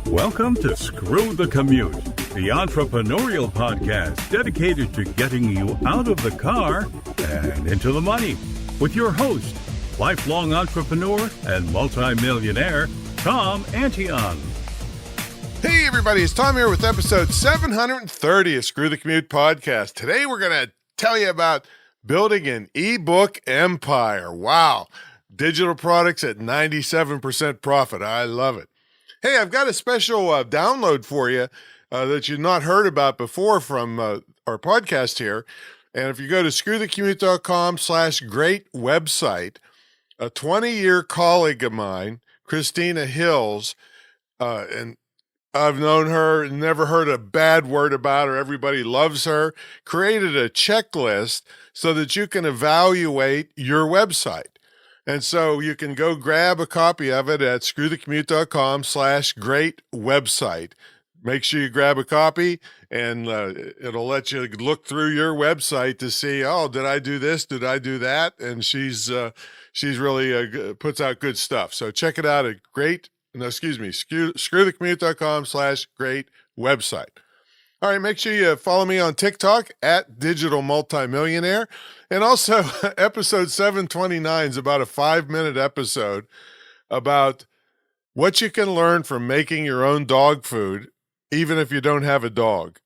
Welcome to Screw the Commute, the entrepreneurial podcast dedicated to getting you out of the car and into the money, with your host, lifelong entrepreneur and multimillionaire, Tom Antion. Hey everybody, it's Tom here with episode 730 of Screw the Commute podcast. Today we're going to tell you about building an ebook empire. Wow. Digital products at 97% profit. I love it. Hey, I've got a special download for you that you've not heard about before from our podcast here. And if you go to screwthecommute.com/great website, a 20-year colleague of mine, Christina Hills, and I've known her, never heard a bad word about her. Everybody loves her. Created a checklist so that you can evaluate your website. And so you can go grab a copy of it at screwthecommute.com/great website. Make sure you grab a copy, and it'll let you look through your website to see, oh, did I do this? Did I do that? And she's really puts out good stuff. So check it out at screwthecommute.com/great website. All right, make sure you follow me on TikTok at Digital Multimillionaire. And also, episode 729 is about a 5-minute episode about what you can learn from making your own dog food, even if you don't have a dog.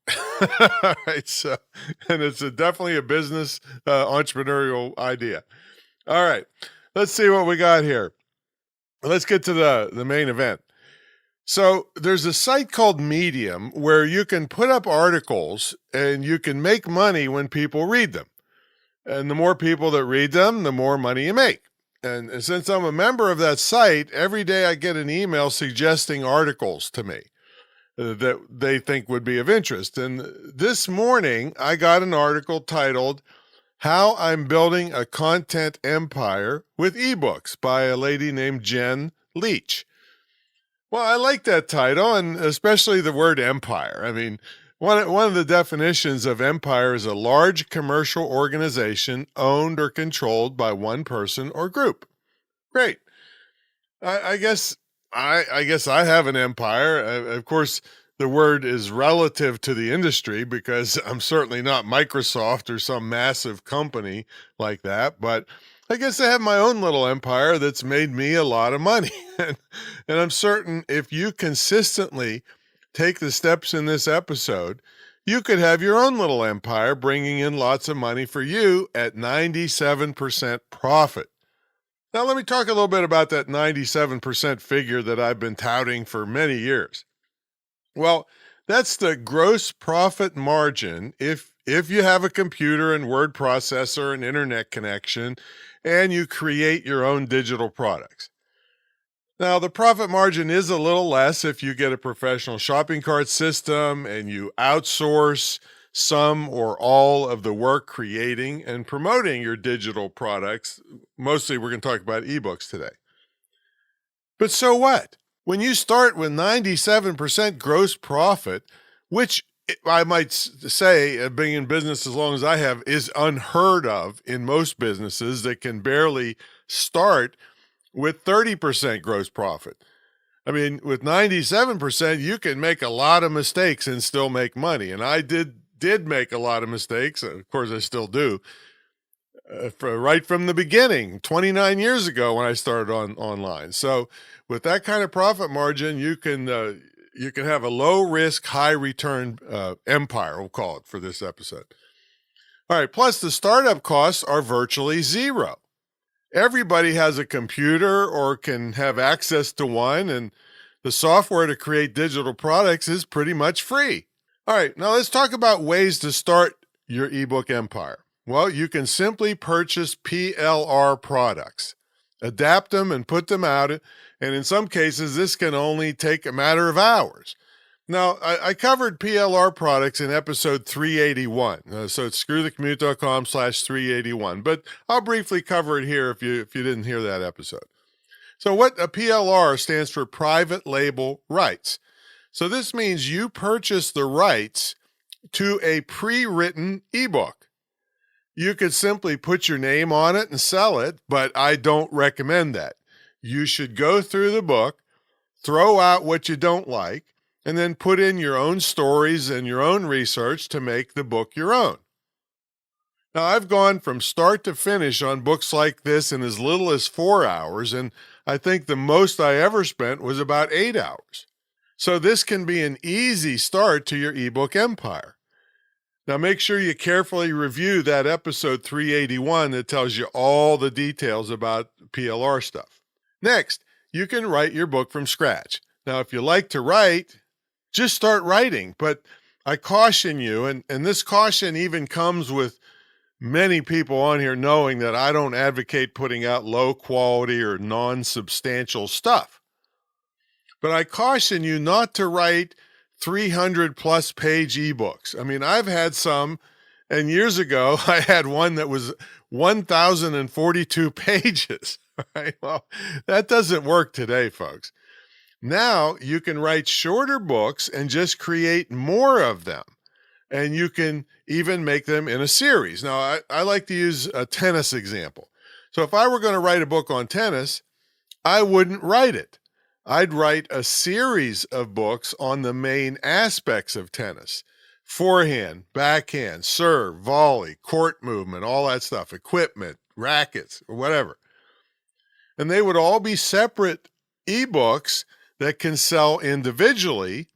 All right, so, and it's definitely a business entrepreneurial idea. All right, let's see what we got here. Let's get to the main event. So there's a site called Medium where you can put up articles and you can make money when people read them. And the more people that read them, the more money you make. And since I'm a member of that site, every day I get an email suggesting articles to me that they think would be of interest. And this morning I got an article titled, "How I'm Building a Content Empire with eBooks" by a lady named Jen Leach. Well, I like that title, and especially the word empire. I mean, one of the definitions of empire is a large commercial organization owned or controlled by one person or group. Great. I guess I have an empire. Of course, the word is relative to the industry because I'm certainly not Microsoft or some massive company like that, but I guess I have my own little empire that's made me a lot of money. And I'm certain if you consistently take the steps in this episode, you could have your own little empire bringing in lots of money for you at 97% profit. Now, let me talk a little bit about that 97% figure that I've been touting for many years. Well, that's the gross profit margin if you have a computer and word processor and internet connection and you create your own digital products. Now, the profit margin is a little less if you get a professional shopping cart system and you outsource some or all of the work creating and promoting your digital products. Mostly, we're going to talk about ebooks today. But so what? When you start with 97% gross profit, which I might say, being in business as long as I have, is unheard of in most businesses that can barely start with 30% gross profit. I mean, with 97%, you can make a lot of mistakes and still make money. And I did make a lot of mistakes. Of course, I still do. Right from the beginning, 29 years ago when I started online. So with that kind of profit margin, you can have a low risk, high return empire, we'll call it for this episode. All right. Plus the startup costs are virtually zero. Everybody has a computer or can have access to one, and the software to create digital products is pretty much free. All right. Now let's talk about ways to start your ebook empire. Well, you can simply purchase PLR products, adapt them and put them out. And in some cases, this can only take a matter of hours. Now, I covered PLR products in episode 381. So it's screwthecommute.com/381. But I'll briefly cover it here if you didn't hear that episode. So what a PLR stands for private label rights. So this means you purchase the rights to a pre-written ebook. You could simply put your name on it and sell it, but I don't recommend that. You should go through the book, throw out what you don't like, and then put in your own stories and your own research to make the book your own. Now, I've gone from start to finish on books like this in as little as 4 hours, and I think the most I ever spent was about 8 hours. So this can be an easy start to your ebook empire. Now, make sure you carefully review that episode 381 that tells you all the details about PLR stuff. Next, you can write your book from scratch. Now, if you like to write, just start writing. But I caution you, and this caution even comes with many people on here knowing that I don't advocate putting out low quality or non-substantial stuff. But I caution you not to write 300 plus page ebooks. I mean, I've had some, and years ago I had one that was 1,042 pages. Right? Well, that doesn't work today, folks. Now you can write shorter books and just create more of them. And you can even make them in a series. Now, I like to use a tennis example. So if I were going to write a book on tennis, I wouldn't write it. I'd write a series of books on the main aspects of tennis: forehand, backhand, serve, volley, court movement, all that stuff, equipment, rackets, or whatever. And they would all be separate ebooks that can sell individually.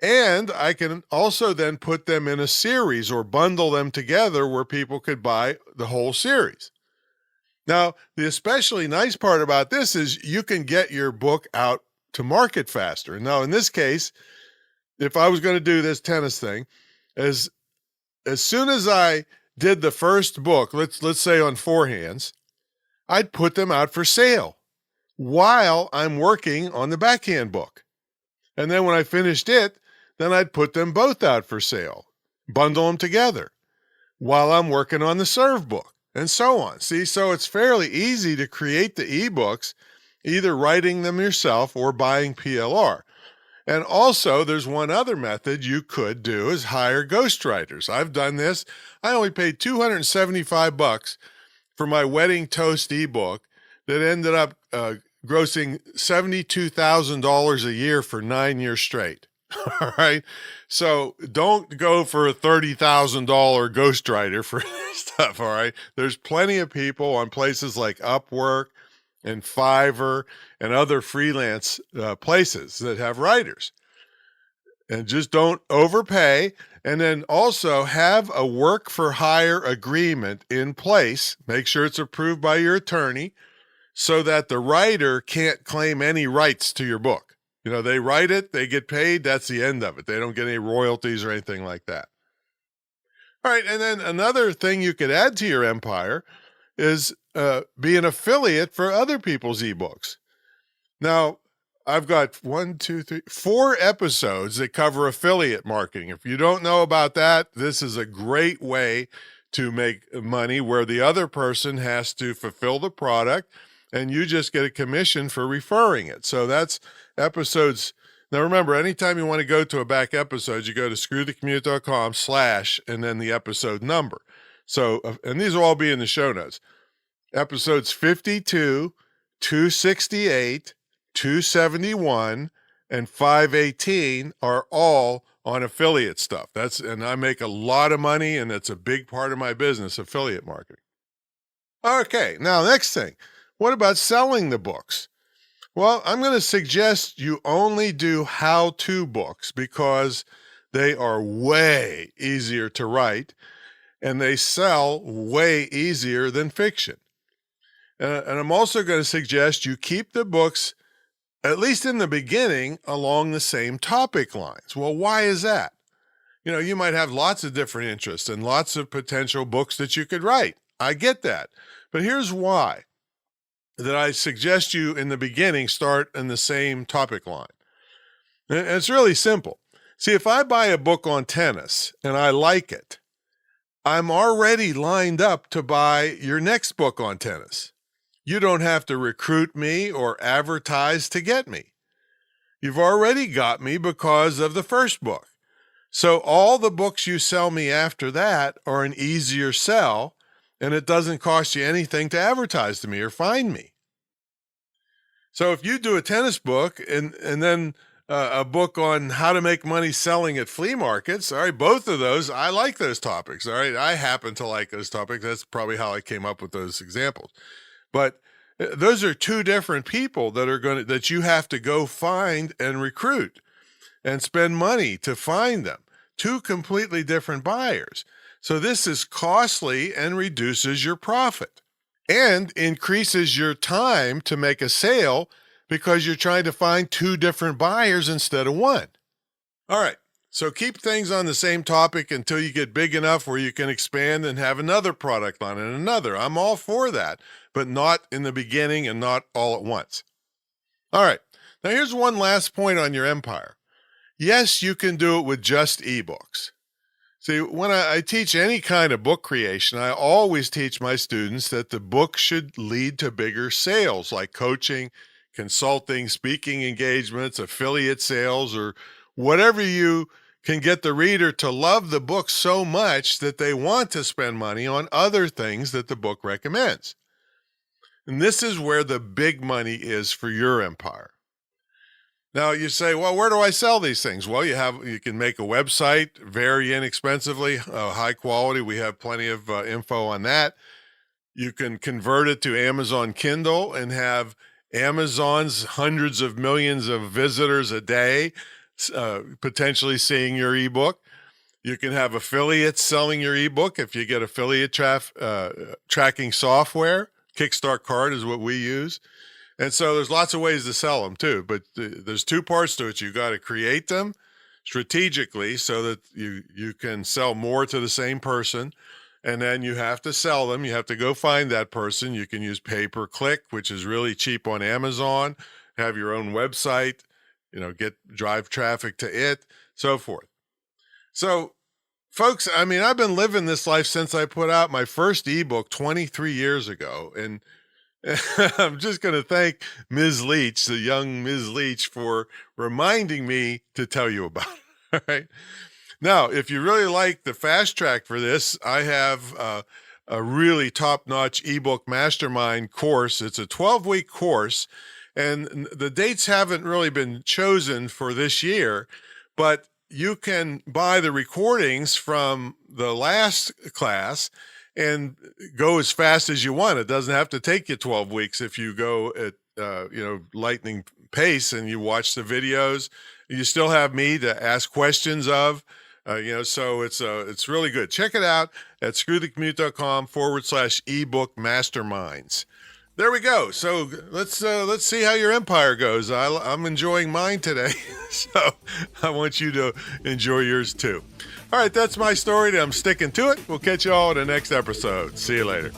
And I can also then put them in a series or bundle them together where people could buy the whole series. Now, the especially nice part about this is you can get your book out to market faster. Now, in this case, if I was going to do this tennis thing, as soon as I did the first book, let's say on forehands, I'd put them out for sale while I'm working on the backhand book. And then when I finished it, then I'd put them both out for sale, bundle them together while I'm working on the serve book, and so on. See, so it's fairly easy to create the ebooks, either writing them yourself or buying PLR. And also, there's one other method you could do is hire ghostwriters. I've done this. I only paid $275 for my Wedding Toast ebook that ended up grossing $72,000 a year for 9 years straight. All right. So don't go for a $30,000 ghostwriter for stuff. All right. There's plenty of people on places like Upwork and Fiverr and other freelance places that have writers. And just don't overpay. And then also have a work for hire agreement in place. Make sure it's approved by your attorney so that the writer can't claim any rights to your book. You know, they write it, they get paid, that's the end of it. They don't get any royalties or anything like that. All right, and then another thing you could add to your empire is be an affiliate for other people's ebooks. Now, I've got 4 episodes that cover affiliate marketing. If you don't know about that, this is a great way to make money where the other person has to fulfill the product and you just get a commission for referring it. So that's episodes. Now remember, anytime you want to go to a back episode, you go to screwthecommute.com/ and then the episode number. So, and these will all be in the show notes. Episodes 52, 268, 271, and 518 are all on affiliate stuff. And I make a lot of money, and it's a big part of my business, affiliate marketing. Okay, now next thing. What about selling the books? Well, I'm going to suggest you only do how-to books because they are way easier to write and they sell way easier than fiction. And I'm also going to suggest you keep the books, at least in the beginning, along the same topic lines. Well, why is that? You know, you might have lots of different interests and lots of potential books that you could write. I get that. But here's why. That I suggest you in the beginning start in the same topic line. And it's really simple. See, if I buy a book on tennis and I like it, I'm already lined up to buy your next book on tennis. You don't have to recruit me or advertise to get me. You've already got me because of the first book. So all the books you sell me after that are an easier sell, and it doesn't cost you anything to advertise to me or find me. So if you do a tennis book and then a book on how to make money selling at flea markets, all right, both of those, I like those topics. All right, I happen to like those topics. That's probably how I came up with those examples. But those are two different people that you have to go find and recruit and spend money to find them. Two completely different buyers. So this is costly and reduces your profit and increases your time to make a sale because you're trying to find two different buyers instead of one. All right, so keep things on the same topic until you get big enough where you can expand and have another product line and another. I'm all for that, but not in the beginning and not all at once. All right, now here's one last point on your empire. Yes, you can do it with just ebooks. See, when I teach any kind of book creation, I always teach my students that the book should lead to bigger sales like coaching, consulting, speaking engagements, affiliate sales, or whatever you can get the reader to love the book so much that they want to spend money on other things that the book recommends. And this is where the big money is for your empire. Now you say, well, where do I sell these things? Well, you can make a website very inexpensively, high quality. We have plenty of info on that. You can convert it to Amazon Kindle and have Amazon's hundreds of millions of visitors a day potentially seeing your ebook. You can have affiliates selling your ebook if you get affiliate tracking software. Kickstart Card is what we use. And so there's lots of ways to sell them too, but there's two parts to it. You got to create them strategically so that you can sell more to the same person. And then you have to sell them. You have to go find that person. You can use pay-per-click, which is really cheap on Amazon, have your own website, drive traffic to it, so forth. So folks, I mean, I've been living this life since I put out my first ebook 23 years ago. And I'm just going to thank Ms. Leach, the young Ms. Leach, for reminding me to tell you about it. All right. Now, if you really like the fast track for this, I have a really top-notch ebook mastermind course. It's a 12-week course, and the dates haven't really been chosen for this year, but you can buy the recordings from the last class and go as fast as you want. It doesn't have to take you 12 weeks if you go at lightning pace and you watch the videos. You still have me to ask questions of, so it's really good. Check it out at screwthecommute.com/ebook masterminds. There we go. So let's see how your empire goes. I'm enjoying mine today, so I want you to enjoy yours too. All right, that's my story. I'm sticking to it. We'll catch you all in the next episode. See you later.